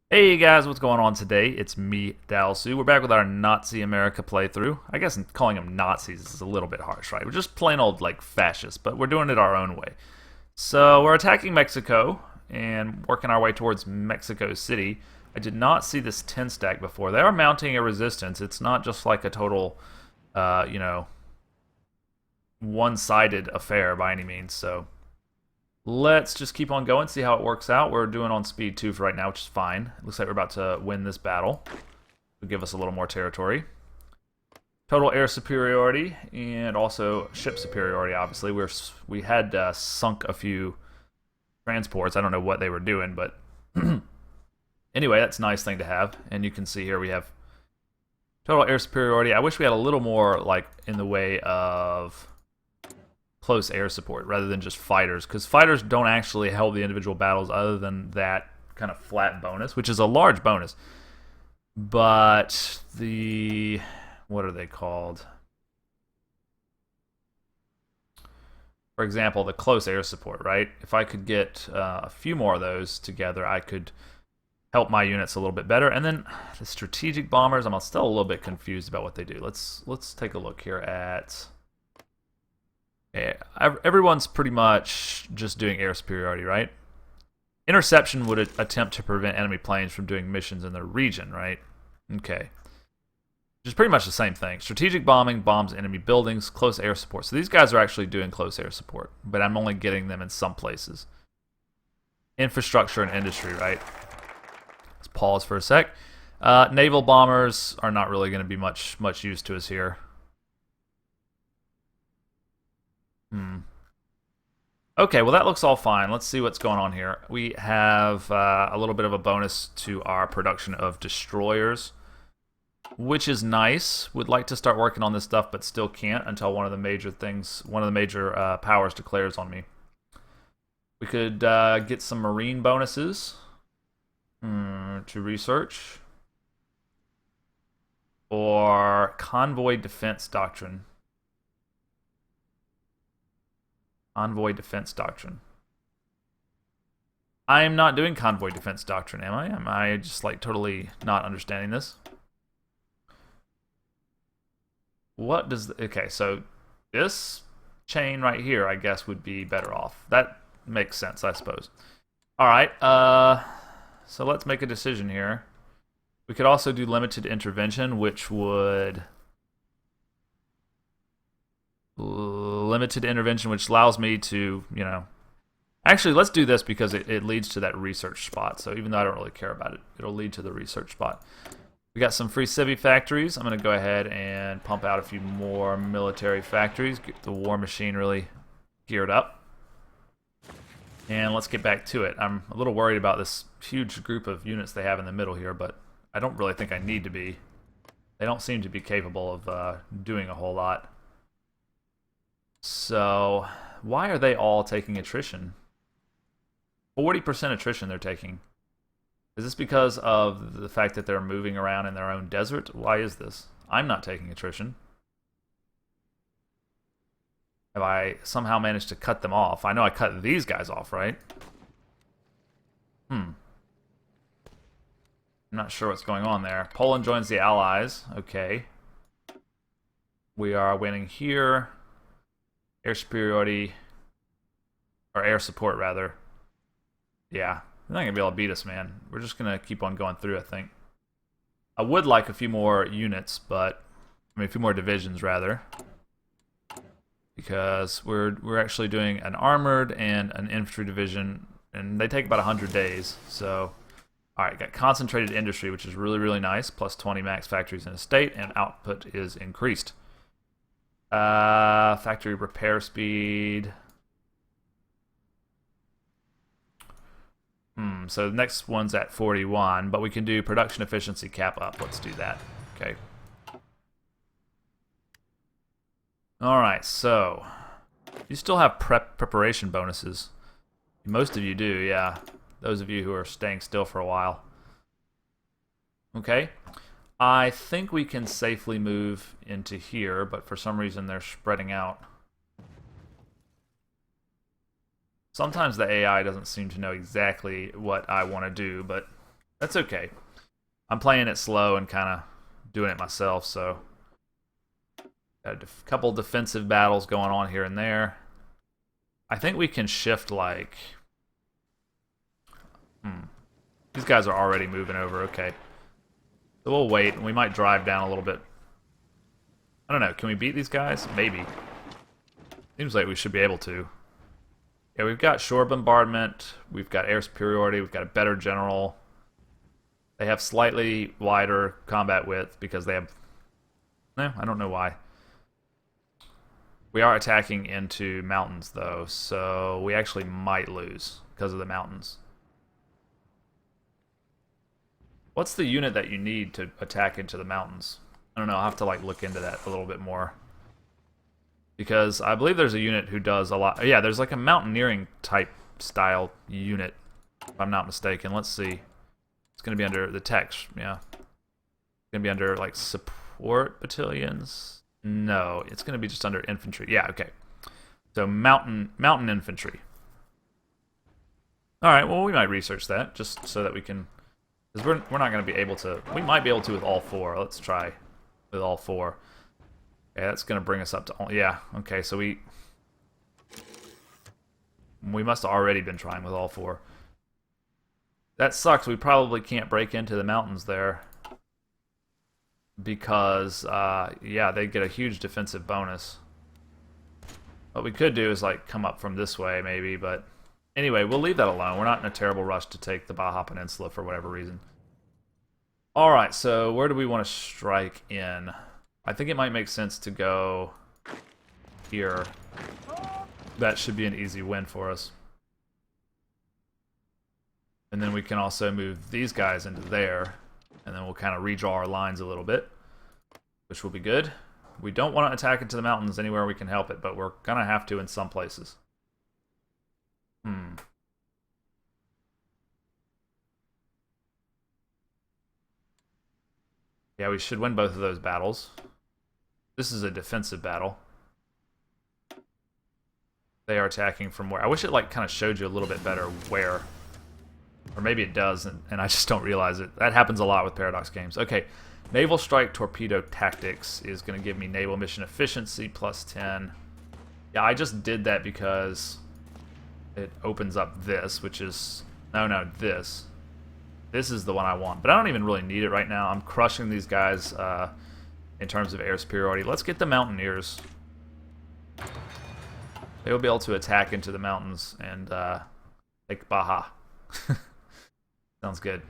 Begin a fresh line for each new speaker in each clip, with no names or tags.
Hey guys, what's going on today? It's me, Dalsu. We're back with our Nazi America playthrough. I guess calling them Nazis is a little bit harsh, right? We're just plain old, like, fascists, but we're doing it our own way. So we're attacking Mexico and working our way towards Mexico City. I did not see this 10 stack before. They are mounting a resistance. It's not just like a total, you know, one-sided affair by any means, so let's just keep on going, see how it works out. We're doing on speed 2 for right now, which is fine. It looks like we're about to win this battle. It'll give us a little more territory. Total air superiority and also ship superiority, obviously. We had sunk a few transports. I don't know what they were doing, but anyway, that's a nice thing to have. And you can see here we have total air superiority. I wish we had a little more, like, in the way of close air support rather than just fighters, because fighters don't actually help the individual battles other than that kind of flat bonus, which is a large bonus. But what are they called? For example, the close air support, right? If I could get a few more of those together, I could help my units a little bit better. And then the strategic bombers, I'm still a little bit confused about what they do. Let's take a look here at... Yeah, everyone's pretty much just doing air superiority, right? Interception would attempt to prevent enemy planes from doing missions in their region, right? Okay. Which is pretty much the same thing. Strategic bombing bombs enemy buildings, close air support. So these guys are actually doing close air support, but I'm only getting them in some places. Infrastructure and industry, right? Let's pause for a sec. Naval bombers are not really going to be much use to us here. Okay, well that looks all fine. Let's see what's going on here. We have a little bit of a bonus to our production of destroyers, which is nice. Would like to start working on this stuff, but still can't until one of the major powers declares on me. We could get some marine bonuses to research, or convoy defense doctrine. Convoy defense doctrine. I am not doing convoy defense doctrine, am I? Am I just like totally not understanding this? What does... Okay, so this chain right here, I guess, would be better off. That makes sense, I suppose. Alright, so let's make a decision here. We could also do limited intervention, which would... Limited intervention, which allows me to, actually, let's do this because it leads to that research spot. So even though I don't really care about it, it'll lead to the research spot. We got some free civvy factories. I'm going to go ahead and pump out a few more military factories, get the war machine really geared up. And let's get back to it. I'm a little worried about this huge group of units they have in the middle here, but I don't really think I need to be. They don't seem to be capable of doing a whole lot. So, why are they all taking attrition? 40% attrition they're taking. Is this because of the fact that they're moving around in their own desert? Why is this? I'm not taking attrition. Have I somehow managed to cut them off? I know I cut these guys off, right? I'm not sure what's going on there. Poland joins the Allies. Okay. We are winning here. Air superiority, or air support rather. Yeah, they're not gonna be able to beat us, man. We're just gonna keep on going through, I think. I would like a few more units, but a few more divisions rather, because we're actually doing an armored and an infantry division, and they take about 100 days. So, all right, got concentrated industry, which is really nice. Plus 20 max factories in a state, and output is increased. Factory repair speed. So the next one's at 41, but we can do production efficiency cap up. Let's do that. Okay. Alright, so you still have preparation bonuses. Most of you do, yeah. Those of you who are staying still for a while. Okay. I think we can safely move into here, but for some reason they're spreading out. Sometimes the AI doesn't seem to know exactly what I want to do, but That's okay. I'm playing it slow and kind of doing it myself, so got a couple defensive battles going on here and there. I think we can shift like... These guys are already moving over, okay. So we'll wait, and we might drive down a little bit. I don't know, can we beat these guys? Maybe. Seems like we should be able to. Yeah, we've got shore bombardment, we've got air superiority, we've got a better general. They have slightly wider combat width because they have... No, I don't know why. We are attacking into mountains, though, so we actually might lose because of the mountains. What's the unit that you need to attack into the mountains? I don't know, I'll have to like look into that a little bit more. Because I believe there's a unit who does a lot... Yeah, there's like a mountaineering type style unit, if I'm not mistaken. Let's see. It's going to be under the text, yeah. It's going to be under like support battalions. No, it's going to be just under infantry. Yeah, okay. So mountain infantry. All right, well, we might research that just so that we can... Because we're not going to be able to... We might be able to with all four. Let's try with all four. Yeah, that's going to bring us up to... Yeah, okay, so we must have already been trying with all four. That sucks. We probably can't break into the mountains there. Because, yeah, they get a huge defensive bonus. What we could do is, like, come up from this way, maybe, but... Anyway, we'll leave that alone. We're not in a terrible rush to take the Baja Peninsula for whatever reason. Alright, so where do we want to strike in? I think it might make sense to go here. That should be an easy win for us. And then we can also move these guys into there. And then we'll kind of redraw our lines a little bit, which will be good. We don't want to attack into the mountains anywhere we can help it, but we're going to have to in some places. Yeah, we should win both of those battles. This is a defensive battle. They are attacking from where? I wish it like kind of showed you a little bit better where. Or maybe it does, and I just don't realize it. That happens a lot with Paradox games. Okay, Naval Strike Torpedo Tactics is going to give me Naval Mission Efficiency plus 10. Yeah, I just did that because it opens up this, which is... No, this. This is the one I want, but I don't even really need it right now. I'm crushing these guys in terms of air superiority. Let's get the Mountaineers. They will be able to attack into the mountains and take Baja. Sounds good.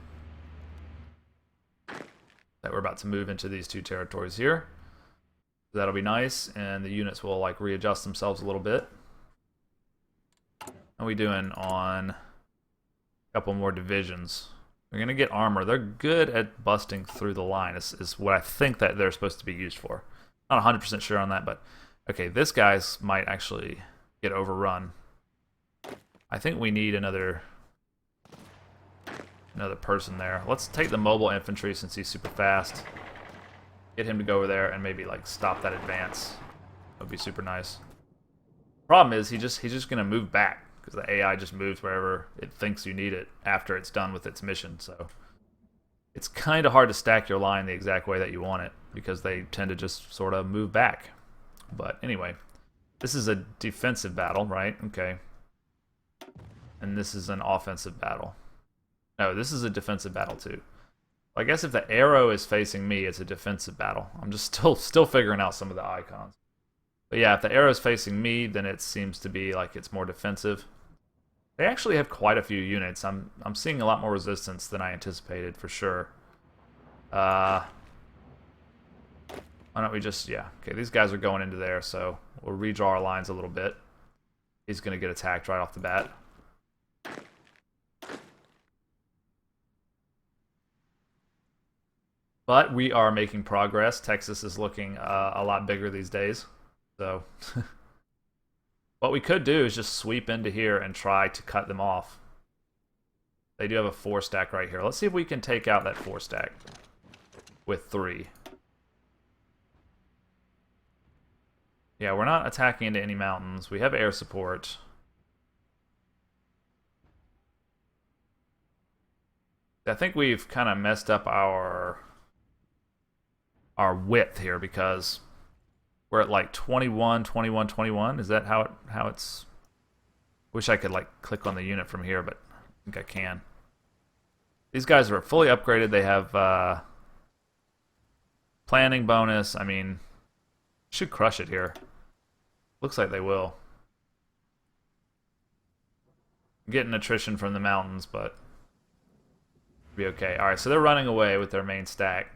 That we're about to move into these two territories here. That'll be nice, and the units will like readjust themselves a little bit. How are we doing on a couple more divisions? We're going to get armor. They're good at busting through the line, is what I think that they're supposed to be used for. Not 100% sure on that, but... Okay, this guy's might actually get overrun. I think we need another person there. Let's take the mobile infantry since he's super fast. Get him to go over there and maybe like stop that advance. That would be super nice. Problem is he's just going to move back. Because the AI just moves wherever it thinks you need it after it's done with its mission, so it's kind of hard to stack your line the exact way that you want it, because they tend to just sort of move back. But anyway, this is a defensive battle, right? Okay. And this is an offensive battle. No, this is a defensive battle too. I guess if the arrow is facing me, it's a defensive battle. I'm just still figuring out some of the icons. But yeah, if the arrow is facing me, then it seems to be like it's more defensive. They actually have quite a few units. I'm seeing a lot more resistance than I anticipated, for sure. Why don't we just... Yeah, okay, these guys are going into there, so we'll redraw our lines a little bit. He's going to get attacked right off the bat. But we are making progress. Texas is looking a lot bigger these days. So... What we could do is just sweep into here and try to cut them off. They do have a 4-stack right here. Let's see if we can take out that 4-stack with 3. Yeah, we're not attacking into any mountains. We have air support. I think we've kind of messed up our width here because we're at like 21, 21, 21. Is that how it's... Wish I could like click on the unit from here, but I think I can. These guys are fully upgraded. They have planning bonus. I mean, should crush it here. Looks like they will. Getting attrition from the mountains, but be okay. Alright, so they're running away with their main stack.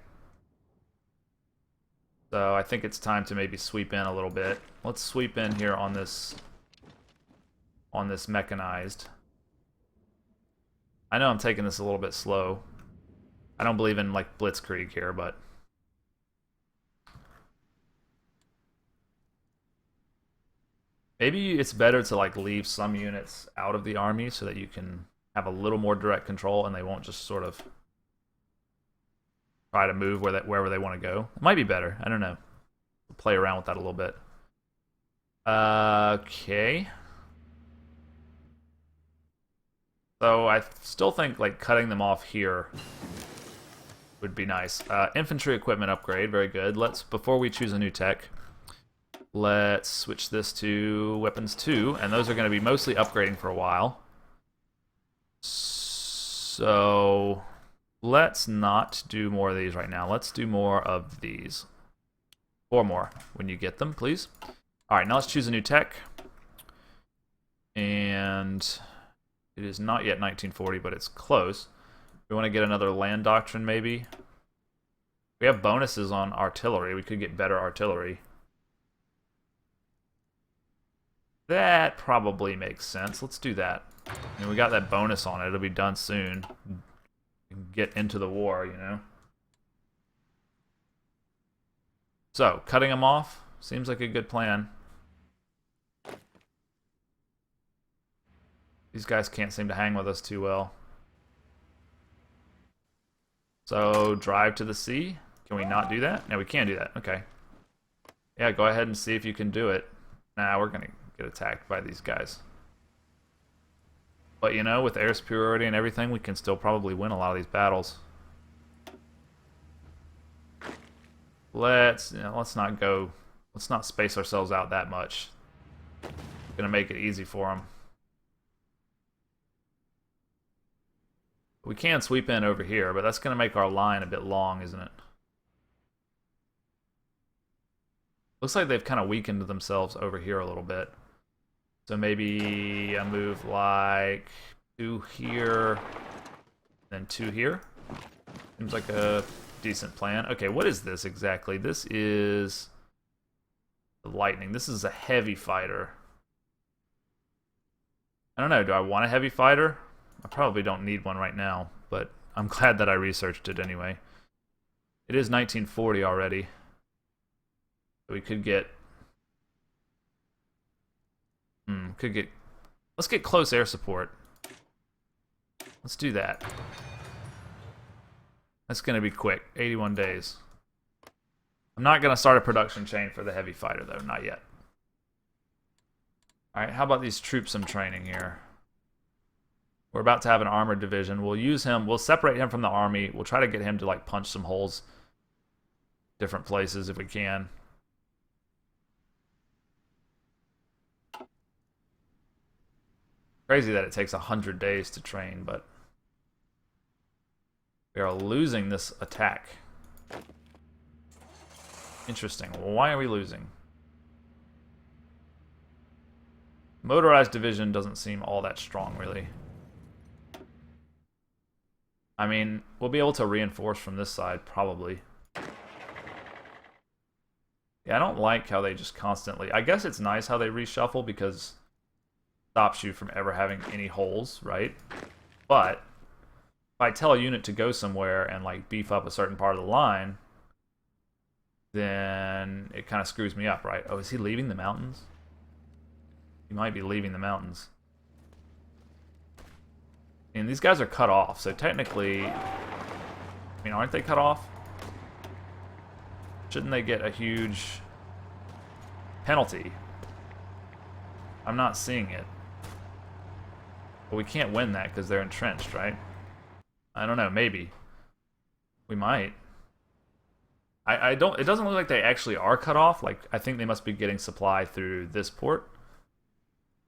So I think it's time to maybe sweep in a little bit. Let's sweep in here on this mechanized. I know I'm taking this a little bit slow. I don't believe in like blitzkrieg here, but maybe it's better to like leave some units out of the army so that you can have a little more direct control and they won't just sort of try to move wherever they want to go. It might be better. I don't know. We'll play around with that a little bit. Okay. So I still think like cutting them off here would be nice. Infantry equipment upgrade, very good. Before we choose a new tech, let's switch this to weapons 2, and those are going to be mostly upgrading for a while. So let's not do more of these right now. Let's do more of these. 4 more when you get them, please. Alright, now let's choose a new tech. And it is not yet 1940, but it's close. We want to get another land doctrine, maybe. We have bonuses on artillery. We could get better artillery. That probably makes sense. Let's do that. I mean, we got that bonus on it. It'll be done soon. We can get into the war, you know. So, cutting them off seems like a good plan. These guys can't seem to hang with us too well. So, drive to the sea. Can we not do that? No, we can do that. Okay. Yeah, go ahead and see if you can do it. Nah, we're going to get attacked by these guys. But, you know, with air superiority and everything, we can still probably win a lot of these battles. Let's not space ourselves out that much. We're going to make it easy for them. We can sweep in over here, but that's going to make our line a bit long, isn't it? Looks like they've kind of weakened themselves over here a little bit. So maybe a move like 2 here, then 2 here. Seems like a decent plan. Okay, what is this exactly? This is the lightning. This is a heavy fighter. I don't know, do I want a heavy fighter? I probably don't need one right now, but I'm glad that I researched it anyway. It is 1940 already. So we could get... Let's get close air support. Let's do that. That's going to be quick. 81 days. I'm not going to start a production chain for the heavy fighter, though. Not yet. Alright, how about these troops I'm training here? We're about to have an armored division. We'll use him. We'll separate him from the army. We'll try to get him to like punch some holes different places if we can. Crazy that it takes 100 days to train, but we are losing this attack. Interesting. Well, why are we losing? Motorized division doesn't seem all that strong, really. I mean, we'll be able to reinforce from this side, probably. Yeah, I don't like how they just constantly... I guess it's nice how they reshuffle because it stops you from ever having any holes, right? But if I tell a unit to go somewhere and like beef up a certain part of the line, then it kind of screws me up, right? Oh, is he leaving the mountains? He might be leaving the mountains. And these guys are cut off, so technically... I mean, aren't they cut off? Shouldn't they get a huge penalty? I'm not seeing it. But we can't win that because they're entrenched, right? I don't know, maybe. We might. I don't, it doesn't look like they actually are cut off. Like, I think they must be getting supply through this port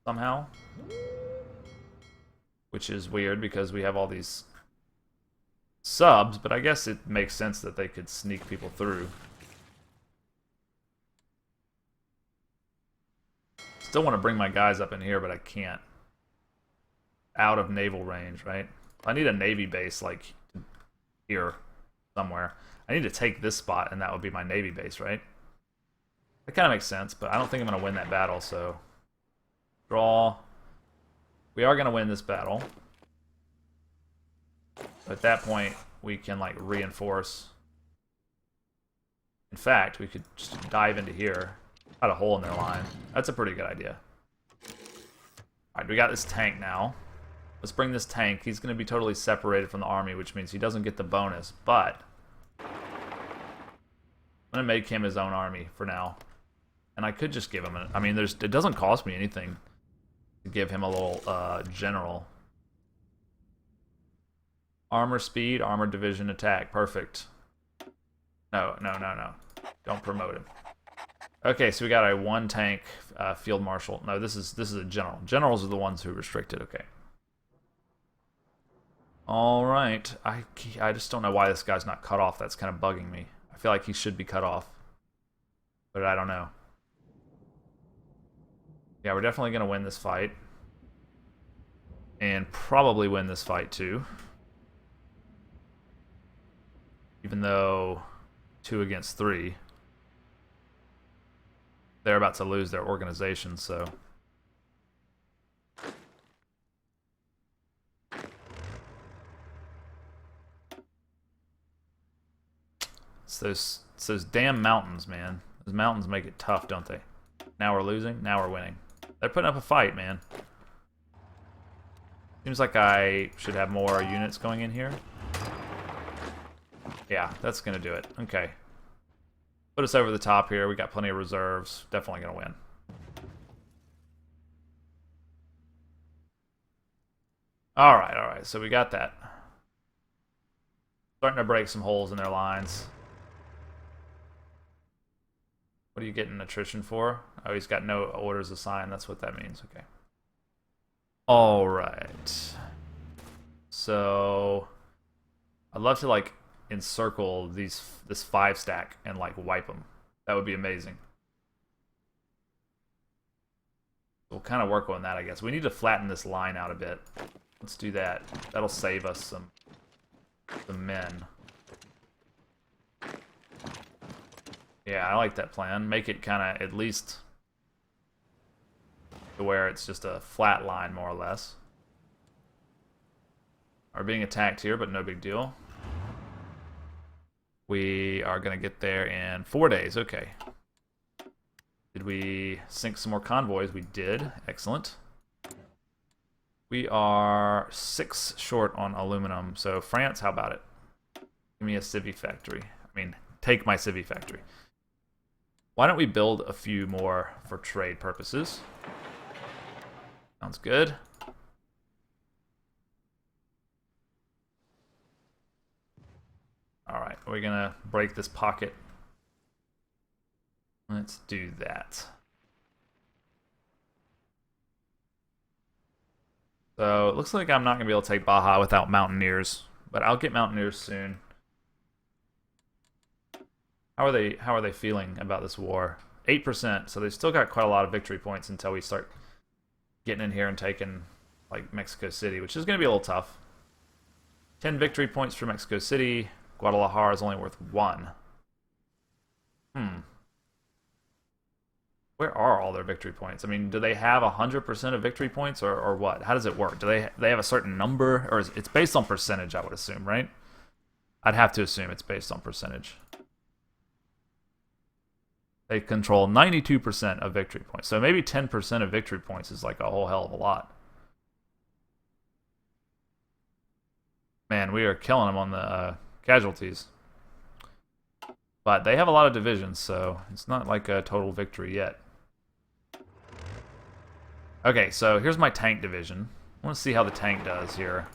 somehow. Which is weird because we have all these subs, but I guess it makes sense that they could sneak people through. Still want to bring my guys up in here, but I can't. Out of naval range, right? I need a navy base, like, here somewhere. I need to take this spot, and that would be my navy base, right? That kind of makes sense, but I don't think I'm going to win that battle, so... Draw. We are going to win this battle. At that point, we can, like, reinforce. In fact, we could just dive into here. Cut a hole in their line. That's a pretty good idea. Alright, we got this tank now. Let's bring this tank. He's going to be totally separated from the army, which means he doesn't get the bonus, but... I'm going to make him his own army for now. And I could just give him I mean, it doesn't cost me anything to give him a little general. Armor speed, armor division attack. Perfect. No. Don't promote him. Okay, so we got a one tank field marshal. No, this is a general. Generals are the ones who are restricted. Okay. All right. I just don't know why this guy's not cut off. That's kind of bugging me. I feel like he should be cut off, but I don't know. Yeah, we're definitely going to win this fight. And probably win this fight, too. Even though 2 against 3. They're about to lose their organization, so... It's those damn mountains, man. Those mountains make it tough, don't they? Now we're losing, now we're winning. They're putting up a fight, man. Seems like I should have more units going in here. Yeah, that's going to do it. Okay. Put us over the top here. We got plenty of reserves. Definitely going to win. Alright. So we got that. Starting to break some holes in their lines. What are you getting attrition for? Oh, he's got no orders assigned. That's what that means. Okay. Alright. So... I'd love to, like, encircle this 5 stack and, like, wipe them. That would be amazing. We'll kind of work on that, I guess. We need to flatten this line out a bit. Let's do that. That'll save us some men. Yeah, I like that plan. Make it kind of at least to where it's just a flat line, more or less. Are being attacked here, but no big deal. We are going to get there in 4 days. Okay. Did we sink some more convoys? We did. Excellent. We are 6 short on aluminum. So France, how about it? Give me a civvy factory. I mean, take my civvy factory. Why don't we build a few more for trade purposes? Sounds good. Alright, we're gonna break this pocket. Let's do that. So, it looks like I'm not gonna be able to take Baja without Mountaineers, but I'll get Mountaineers soon. How are they feeling about this war? 8%, so they've still got quite a lot of victory points until we start getting in here and taking, like, Mexico City, which is going to be a little tough. 10 victory points for Mexico City. Guadalajara is only worth 1. Where are all their victory points? I mean, do they have 100% of victory points, or what? How does it work? Do they have a certain number, or it's based on percentage, I would assume, right? I'd have to assume it's based on percentage. They control 92% of victory points. So maybe 10% of victory points is like a whole hell of a lot. Man, we are killing them on the casualties. But they have a lot of divisions, so it's not like a total victory yet. Okay, so here's my tank division. I want to see how the tank does here.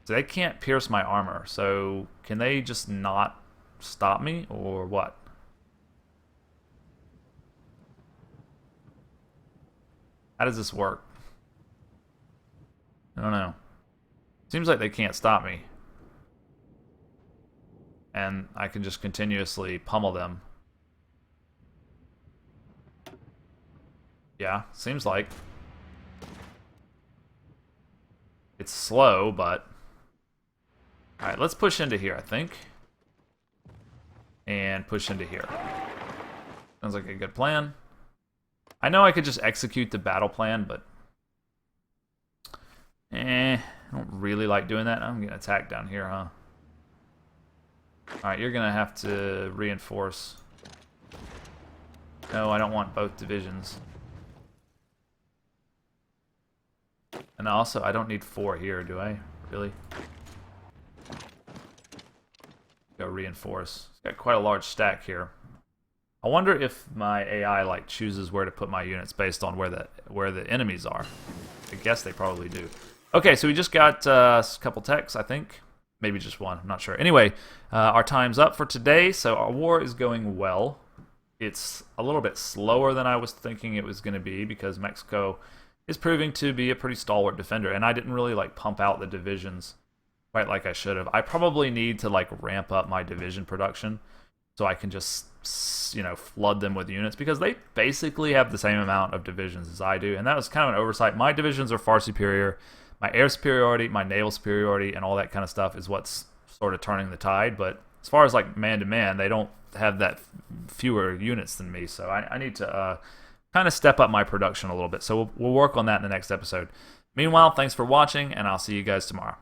So they can't pierce my armor. So can they just not stop me or what? How does this work? I don't know. Seems like they can't stop me. And I can just continuously pummel them. Yeah, seems like. It's slow, but... Alright, let's push into here, I think. And push into here. Sounds like a good plan. I know I could just execute the battle plan, but... I don't really like doing that. I'm going to attack down here, huh? Alright, you're going to have to reinforce. No, I don't want both divisions. And also, I don't need 4 here, do I? Really? Go reinforce. It's got quite a large stack here. I wonder if my AI like chooses where to put my units based on where the enemies are. I guess they probably do. Okay, so we just got a couple techs, I think. Maybe just one, I'm not sure. Anyway, our time's up for today, so our war is going well. It's a little bit slower than I was thinking it was going to be because Mexico is proving to be a pretty stalwart defender, and I didn't really like pump out the divisions quite like I should have. I probably need to like ramp up my division production so I can just, you know, flood them with units because they basically have the same amount of divisions as I do, and that was kind of an oversight. My divisions are far superior. My air superiority, my naval superiority, and all that kind of stuff is what's sort of turning the tide, but as far as like man-to-man, they don't have that fewer units than me, so I need to kind of step up my production a little bit. So we'll work on that in the next episode. Meanwhile, thanks for watching, and I'll see you guys tomorrow.